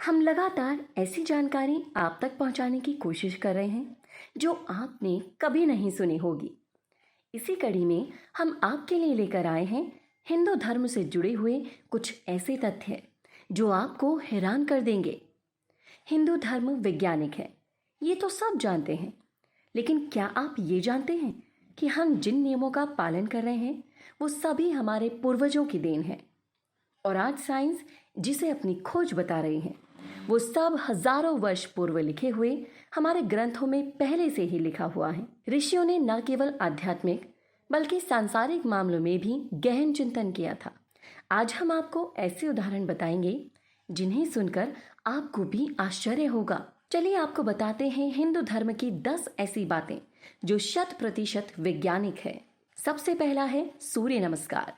हम लगातार ऐसी जानकारी आप तक पहुंचाने की कोशिश कर रहे हैं जो आपने कभी नहीं सुनी होगी। इसी कड़ी में हम आपके लिए लेकर आए हैं हिंदू धर्म से जुड़े हुए कुछ ऐसे तथ्य जो आपको हैरान कर देंगे। हिंदू धर्म वैज्ञानिक है, ये तो सब जानते हैं, लेकिन क्या आप ये जानते हैं कि हम जिन नियमों का पालन कर रहे हैं वो सभी हमारे पूर्वजों की देन है। और आज साइंस जिसे अपनी खोज बता रही है वो सब हजारों वर्ष पूर्व लिखे हुए हमारे ग्रंथों में पहले से ही लिखा हुआ है। ऋषियों ने न केवल आध्यात्मिक बल्कि सांसारिक मामलों में भी गहन चिंतन किया था। आज हम आपको ऐसे उदाहरण बताएंगे जिन्हें सुनकर आपको भी आश्चर्य होगा। चलिए आपको बताते हैं हिंदू धर्म की 10 ऐसी बातें जो 100% वैज्ञानिक है। सबसे पहला है सूर्य नमस्कार।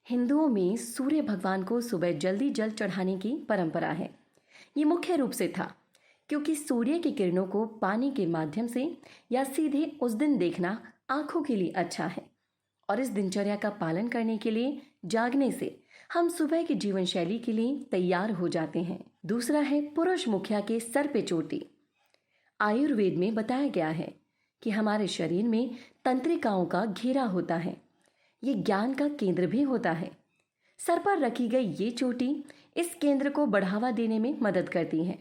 हिंदुओं में सूर्य भगवान को सुबह जल्दी जल चढ़ाने की परंपरा है। ये मुख्य रूप से था क्योंकि सूर्य की किरणों को पानी के माध्यम से या सीधे उस दिन देखना आंखों के लिए अच्छा है। और इस दिनचर्या का पालन करने के लिए जागने से हम सुबह की जीवन शैली के लिए तैयार हो जाते हैं। दूसरा है पुरुष मुखिया के सर पे चोटी। आयुर्वेद में बताया गया है कि हमारे शरीर में तंत्रिकाओं का घेरा होता है, ये ज्ञान का केंद्र भी होता है। सर पर रखी गई ये चोटी इस केंद्र को बढ़ावा देने में मदद करती है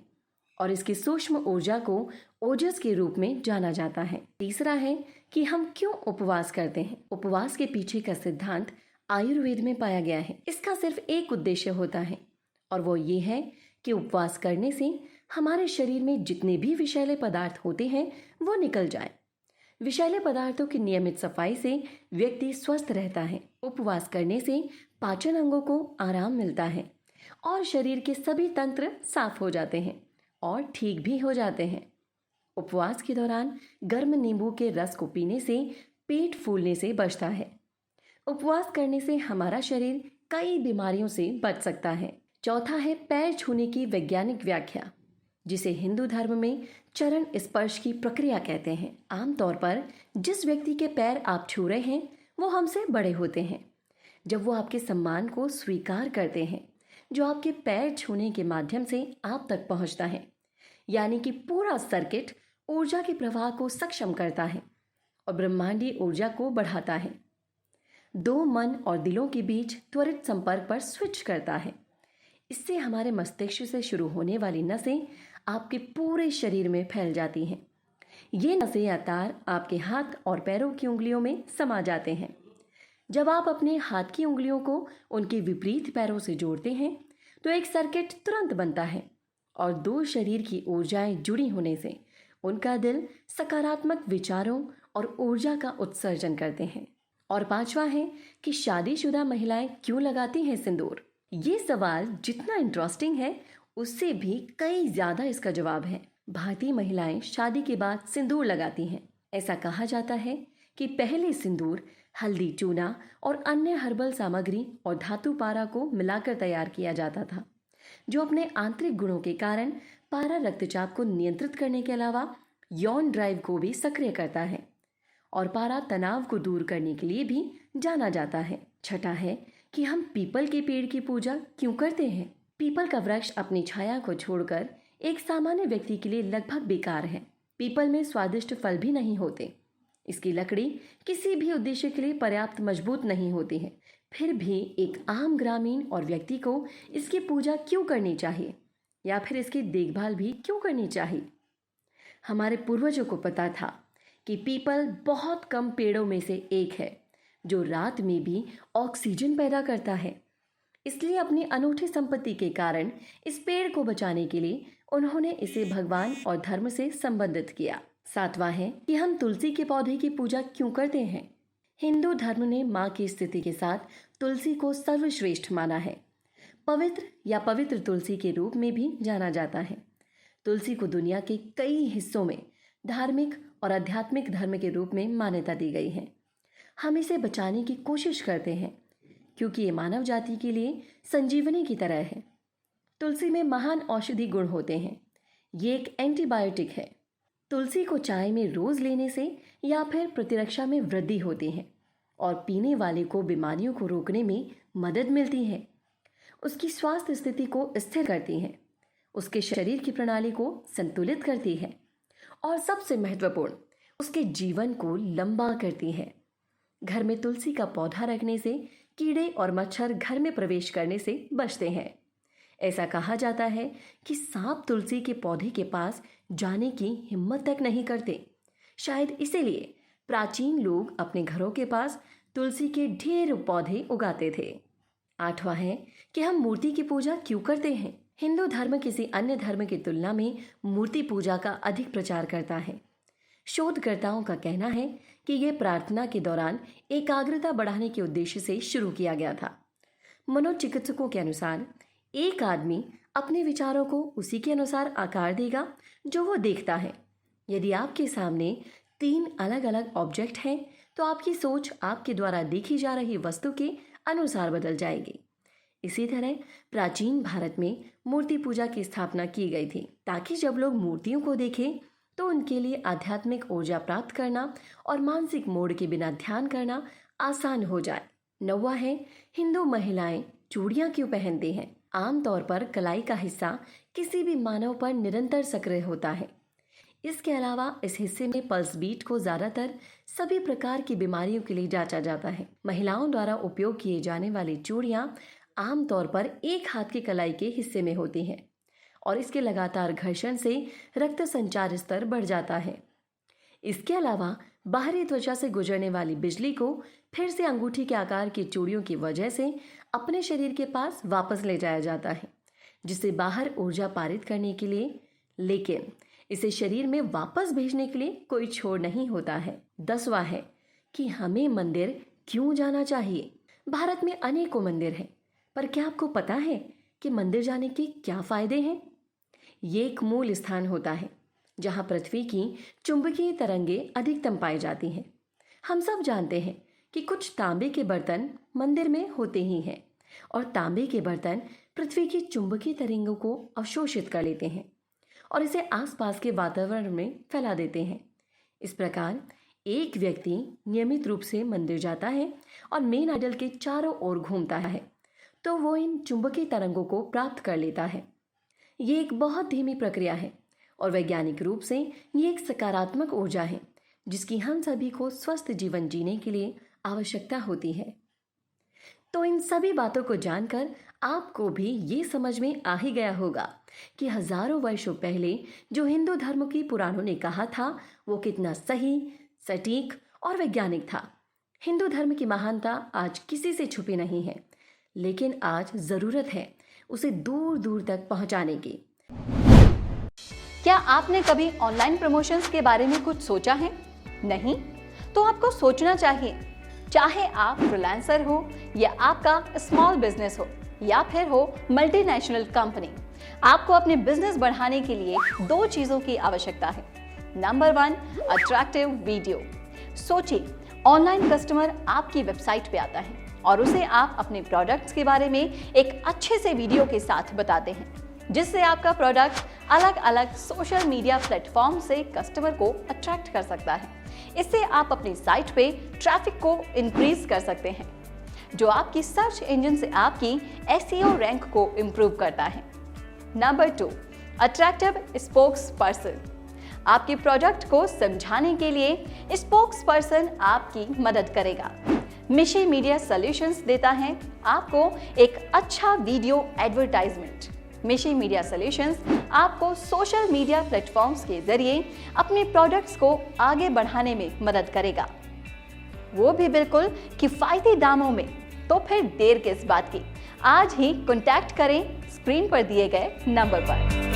और इसकी सूक्ष्म ऊर्जा को ओजस के रूप में जाना जाता है। तीसरा है कि हम क्यों उपवास करते हैं। उपवास के पीछे का सिद्धांत आयुर्वेद में पाया गया है। इसका सिर्फ एक उद्देश्य होता है और वो ये है कि उपवास करने से हमारे शरीर में जितने भी विषैले पदार्थ होते हैं वो निकल जाए। विषैले पदार्थों की नियमित सफाई से व्यक्ति स्वस्थ रहता है। उपवास करने से पाचन अंगों को आराम मिलता है और शरीर के सभी तंत्र साफ हो जाते हैं और ठीक भी हो जाते हैं। उपवास के दौरान गर्म नींबू के रस को पीने से पेट फूलने से बचता है। उपवास करने से हमारा शरीर कई बीमारियों से बच सकता है। चौथा है पैर छूने की वैज्ञानिक व्याख्या, जिसे हिंदू धर्म में चरण स्पर्श की प्रक्रिया कहते हैं। आमतौर पर जिस व्यक्ति के पैर आप छू रहे हैं वो हमसे बड़े होते हैं। जब वो आपके सम्मान को स्वीकार करते हैं, जो आपके पैर छूने के माध्यम से आप तक पहुंचता है, यानी कि पूरा सर्किट ऊर्जा के प्रवाह को सक्षम करता है और ब्रह्मांडीय ऊर्जा को बढ़ाता है। दो मन और दिलों के बीच त्वरित संपर्क पर स्विच करता है। इससे हमारे मस्तिष्क से शुरू होने वाली नसें आपके पूरे शरीर में फैल जाती हैं। ये नसें या तार आपके हाथ और पैरों की उंगलियों में समा जाते हैं। जब आप अपने हाथ की उंगलियों को उनके विपरीत पैरों से जोड़ते हैं तो एक सर्किट तुरंत बनता है और दो शरीर की ऊर्जाएं जुड़ी होने से उनका दिल सकारात्मक विचारों और ऊर्जा का उत्सर्जन करते हैं। और पांचवा है कि शादीशुदा महिलाएं क्यों लगाती हैं सिंदूर। ये सवाल जितना इंटरेस्टिंग है उससे भी कई ज्यादा इसका जवाब है। भारतीय महिलाएं शादी के बाद सिंदूर लगाती हैं। ऐसा कहा जाता है कि पहले सिंदूर हल्दी चूना और अन्य हर्बल सामग्री और धातु पारा को मिलाकर तैयार किया जाता था, जो अपने आंतरिक गुणों के कारण पारा रक्तचाप को नियंत्रित करने के अलावा यौन ड्राइव को भी सक्रिय करता है और पारा तनाव को दूर करने के लिए भी जाना जाता है। छठा है कि हम पीपल के पेड़ की पूजा क्यों करते हैं। पीपल का वृक्ष अपनी छाया को छोड़कर एक सामान्य व्यक्ति के लिए लगभग बेकार है। पीपल में स्वादिष्ट फल भी नहीं होते। इसकी लकड़ी किसी भी उद्देश्य के लिए पर्याप्त मजबूत नहीं होती है। फिर भी एक आम ग्रामीण और व्यक्ति को इसकी पूजा क्यों करनी चाहिए या फिर इसकी देखभाल भी क्यों करनी चाहिए। हमारे पूर्वजों को पता था कि पीपल बहुत कम पेड़ों में से एक है जो रात में भी ऑक्सीजन पैदा करता है। इसलिए अपनी अनूठी संपत्ति के कारण इस पेड़ को बचाने के लिए उन्होंने इसे भगवान और धर्म से संबंधित किया। सातवां है कि हम तुलसी के पौधे की पूजा क्यों करते हैं। हिंदू धर्म ने माँ की स्थिति के साथ तुलसी को सर्वश्रेष्ठ माना है। पवित्र या पवित्र तुलसी के रूप में भी जाना जाता है। तुलसी को दुनिया के कई हिस्सों में धार्मिक और आध्यात्मिक धर्म के रूप में मान्यता दी गई है। हम इसे बचाने की कोशिश करते हैं क्योंकि ये मानव जाति के लिए संजीवनी की तरह है। तुलसी में महान औषधि गुण होते हैं। ये एक एंटीबायोटिक है। तुलसी को चाय में रोज लेने से या फिर प्रतिरक्षा में वृद्धि होती है और पीने वाले को बीमारियों को रोकने में मदद मिलती है। उसकी स्वास्थ्य स्थिति को स्थिर करती है उसके शरीर की प्रणाली को संतुलित करती है और सबसे महत्वपूर्ण, उसके जीवन को लंबा करती है। घर में तुलसी का पौधा रखने से कीड़े और मच्छर घर में प्रवेश करने से बचते हैं। ऐसा कहा जाता है कि सांप तुलसी के पौधे के पास जाने की हिम्मत तक नहीं करते। शायद इसीलिए प्राचीन लोग अपने घरों के पास तुलसी के ढेर पौधे उगाते थे। 8वां है कि हम मूर्ति की पूजा क्यों करते हैं। हिंदू धर्म किसी अन्य धर्म की तुलना में मूर्ति पूजा का अधिक प्रचार करता है। शोधकर्ताओं का कहना है कि यह प्रार्थना के दौरान एकाग्रता बढ़ाने के उद्देश्य से शुरू किया गया था। मनोचिकित्सकों के अनुसार एक आदमी अपने विचारों को उसी के अनुसार आकार देगा जो वो देखता है। यदि आपके सामने 3 अलग अलग ऑब्जेक्ट हैं तो आपकी सोच आपके द्वारा देखी जा रही वस्तु के अनुसार बदल जाएगी। इसी तरह प्राचीन भारत में मूर्ति पूजा की स्थापना की गई थी ताकि जब लोग मूर्तियों को देखें तो उनके लिए आध्यात्मिक ऊर्जा प्राप्त करना और मानसिक मोड़ के बिना ध्यान करना आसान हो जाए। 9वां है हिंदू महिलाएं चूड़ियां क्यों पहनती हैं। आमतौर पर कलाई का हिस्सा किसी भी मानव पर निरंतर सक्रिय होता है। इसके अलावा इस हिस्से में पल्स बीट को ज़्यादातर सभी प्रकार की बीमारियों के लिए जांचा जाता है। महिलाओं द्वारा उपयोग किए जाने वाली चूड़ियां आमतौर पर एक हाथ की कलाई के हिस्से में होती हैं और इसके लगातार घर्षण से रक्त संचार स्तर बढ़ जाता है। इसके अलावा बाहरी त्वचा से गुजरने वाली बिजली को फिर से अंगूठी के आकार की चूड़ियों की वजह से अपने शरीर के पास वापस ले जाया जाता है, जिसे बाहर ऊर्जा पारित करने के लिए, लेकिन इसे शरीर में वापस भेजने के लिए कोई छोर नहीं होता है। 10वां है कि हमें मंदिर क्यों जाना चाहिए। भारत में अनेकों मंदिर हैं, पर क्या आपको पता है कि मंदिर जाने के क्या फायदे हैं। ये एक मूल स्थान होता है जहाँ पृथ्वी की चुंबकीय तरंगें अधिकतम पाई जाती हैं। हम सब जानते हैं कि कुछ तांबे के बर्तन मंदिर में होते ही हैं और तांबे के बर्तन पृथ्वी की चुंबकीय तरंगों को अवशोषित कर लेते हैं और इसे आसपास के वातावरण में फैला देते हैं। इस प्रकार एक व्यक्ति नियमित रूप से मंदिर जाता है और मेन आइडल के चारों ओर घूमता है तो वो इन चुंबकीय तरंगों को प्राप्त कर लेता है। ये एक बहुत धीमी प्रक्रिया है और वैज्ञानिक रूप से ये एक सकारात्मक ऊर्जा है जिसकी हम सभी को स्वस्थ जीवन जीने के लिए आवश्यकता होती है। तो इन सभी बातों को जानकर आपको भी ये समझ में आ ही गया होगा कि हजारों वर्षों पहले जो हिंदू धर्म की पुराणों ने कहा था वो कितना सही, सटीक और वैज्ञानिक था। हिंदू धर्म की महानता आज किसी से छुपी नहीं है, लेकिन आज ज़रूरत है उसे दूर दूर तक पहुंचाने की। क्या आपने कभी ऑनलाइन प्रमोशंस के बारे में कुछ सोचा है? नहीं? तो आपको सोचना चाहिए। चाहे आप फ्रीलांसर हो या आपका स्मॉल बिजनेस हो या फिर हो मल्टीनेशनल कंपनी, आपको अपने बिजनेस बढ़ाने के लिए 2 चीज़ों की आवश्यकता है। Number 1, attractive video. सोचिए, ऑनलाइन कस्टमर आपकी वेबसाइट पे आता है और उसे आप अपने प्रोडक्ट्स के बारे में एक अच्छे से वीडियो के साथ बताते हैं, जिससे आपका प्रोडक्ट अलग अलग सोशल मीडिया प्लेटफॉर्म से कस्टमर को अट्रैक्ट कर सकता है। इससे आप अपनी साइट पे ट्रैफिक को इंक्रीज कर सकते हैं, जो आपकी सर्च इंजन से आपकी SEO रैंक को इम्प्रूव करता है। Number 2, attractive spokes person. आपके प्रोडक्ट को समझाने के लिए स्पोक्स पर्सन आपकी मदद करेगा। मिशी मीडिया सॉल्यूशंस देता है आपको एक अच्छा वीडियो एडवर्टाइजमेंट। मिशी मीडिया सॉल्यूशंस आपको सोशल मीडिया प्लेटफॉर्म्स के जरिए अपने प्रोडक्ट्स को आगे बढ़ाने में मदद करेगा, वो भी बिल्कुल किफायती दामों में। तो फिर देर किस बात की, आज ही कॉन्टैक्ट करें स्क्रीन पर दिए गए नंबर पर।